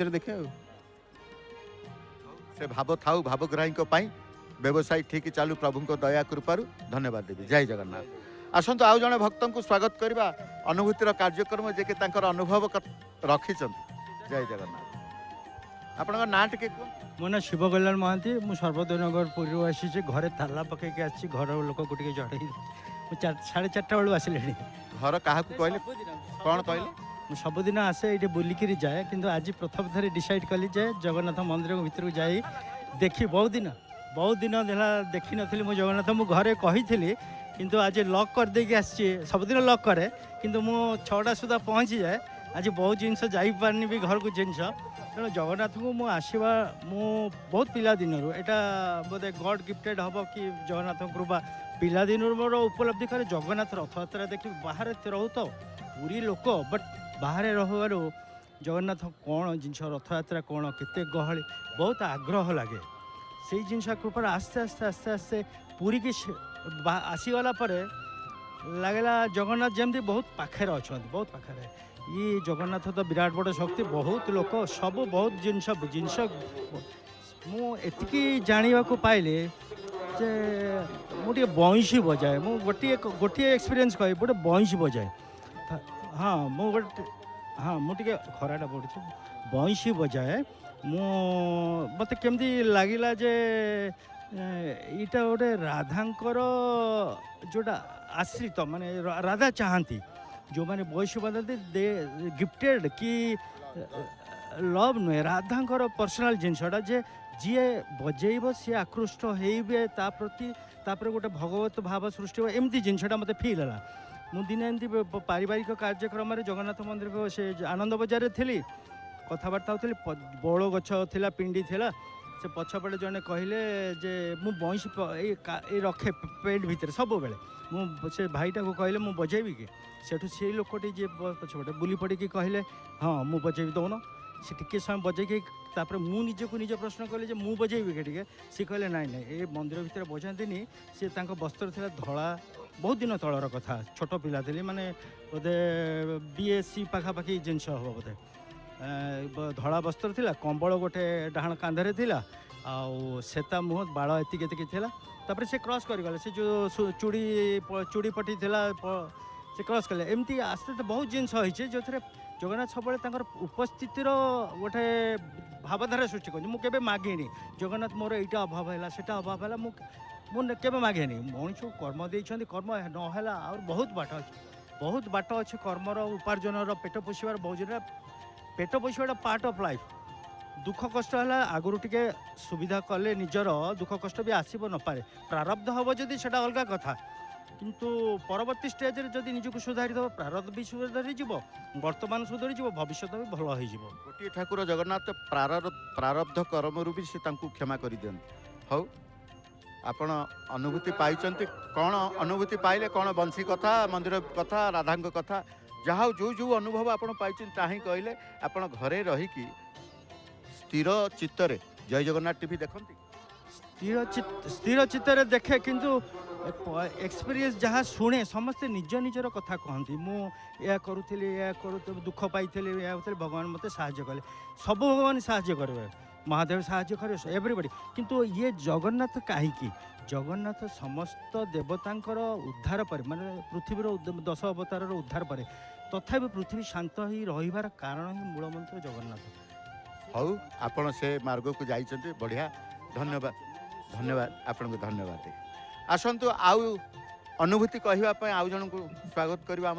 ଦେଖେ ଆଉ से भाव थाऊ भावग्राही व्यवसाय ठीक चालू प्रभु दया कृपारू धन्यवाद देवी जय जगन्नाथ। आसतु आउ जड़े भक्त को स्वागत करवा अनुभूतिर कार्यक्रम जे कि अनुभव रखी जय जगन्नाथ। आपण ना टे मो ना शिव कल्याण महांती मु सर्वोदयनगर पुरी आसी घरे ताला पकई आसी घर लोक को चढ़ई 4:30 बेलू आसिले घर क्या कहले कौन कहले मु सबुदिन आसे ये बुलिकी जाए किंतु आज प्रथम थर डिसाइड कली जे जगन्नाथ मंदिर भीतर जाई देखी बहुत दिन देखी नी मु जगन्नाथ मु घरे कही किंतु आज लॉक कर देकी आसी सबुदिन लॉक करे किंतु मु 6टा सुधा पहुँची जाए आज बहुत जिनस जापारनी भी घर को जिनस तेणु जगन्नाथ को मु आसवा मु बहुत पिला दिन यहाँ बोधे गॉड गिफ्टेड हम कि जगन्नाथ कृपा पिला दिन मोर उपलब्धि करे जगन्नाथ रथयात्रा देखी बाहर रहू तो पूरी लोक बट बाहर रह जगन्नाथ कौन जिनस रथयात्रा कौन केते गहली बहुत आग्रह लगे से जिनस कृपा आस्ते आस्ते आस्ते आस्ते पूरी की आसीगला लगला जगन्नाथ जमती बहुत पाखे अच्छा बहुत पाखे ये जगन्नाथ तो विराट बड़ शक्ति बहुत लोक सब बहुत जिनस मुझे जाना पाइले जे मुझे बंशी बजाए मु गोटे एक्सपीरियंस कह गोटे बंशी बजाए हाँ मुझे खराटा पड़ी बंशी बजाए मत केमती लगिला जे इटा गोटे राधांकर जोटा आश्रित माने राधा चाहती जो मैंने बंशी बजाते दे गिफ्टेड कि लव नुहे राधांकर पर्सनाल जिनसटा जे जी बजेब सी आकृष्ट होबे प्रति गोटे भगवत भाव सृष्टि एमती जिनसटा मत फिल है मुदिन एमती पारिवारिक कार्यक्रम जगन्नाथ मंदिर को से आनंद बजार थी कथबार्ता होती बड़ गछ थिला पिंडी थिला से पछपटे जड़े कहले जे मु बंशी रखे पेट भितर सब बेले से भाईटा को कहले मु बजेबी कि सेठू से लोकटी जे पछपटे बुली पड़ी कहले हाँ मु बजेबी दौन से टिके समय बजेकी तापर मु निजको निज प्रश्न कले जे मु बजेबी के टिके सी कहले नाई नाई ए मंदिर भितर बजातीनि सी तांको वस्त्र थिला धला बहुत दिन तलर कथा छोट पिला थी माने बोधे बीएससी पाखापाखि जिनस हम बोधे धड़ा वस्त्र थिला कंबल गोटे डाहाण कांधरे थिला आउ सेता मुह बाल एतिक थिला तापर से क्रॉस करगले से जो चूड़ी पटी थिला से क्रॉस कले एमती आस्ते तो बहुत जिनस होइछे जो थरे जगन्नाथ सब उपस्थितिर गोटे भावधारा सृष्टि कर मुझे मागेनी जगन्नाथ मोर यहाँ अभाव है सेटा अभाव है मुझे मागेनी मनुष्य कर्म देइछन्ति कर्म नहला और बहुत बाट अच्छे कर्मर उपार्जन पेट पोषार बहुत पेट पोषा पार्ट ऑफ लाइफ दुख कष्ट है आगुरी टिके सुविधा कले निजर दुख कष्ट भी आसब नपे प्रारब्ध हम जदि से अलग कथा किंतु परवर्ती स्टेज जदि निजक सुधारी दब प्रारब्ध भी सुधारी वर्तमान सुधरी भविष्य भी भल हो गोटे ठाकुर जगन्नाथ प्रारब्ध कर्म भी से क्षमा कर दियंती हौ आपण अनुभूति पाई कौन अनुभूति पाइले कौन बंशी कथा मंदिर कथा राधा कथा जहाँ जो जो अनुभव आपड़ पाई कहले आपण घरे रहीकि स्थिर चित्तरे जय जगन्नाथ टीवी देखती स्थिर चित्तरे देखे किंतु एक्सपीरियंस जहाँ शुणे समस्ते निज निजर कथा कहती मुझे करूँ दुख पाई भगवान मत साहाय्य कले सब भगवान साहाय्य करेंगे महादेव साहाय्य करे एवरीबडी किंतु ये जगन्नाथ कहीं जगन्नाथ समस्त देवतांकर उद्धार पर माने पृथ्वीर 10 अवतार उद्धार पर तथापि पृथ्वी शांत ही रहिबार कारण ही मूलमंत्र जगन्नाथ हौ आपण से मार्ग को जाइछन्ते बढ़िया धन्यवाद धन्यवाद आपण को धन्यवाद आसंतु आउ अनुभूति कहवा आउ जन को स्वागत करवा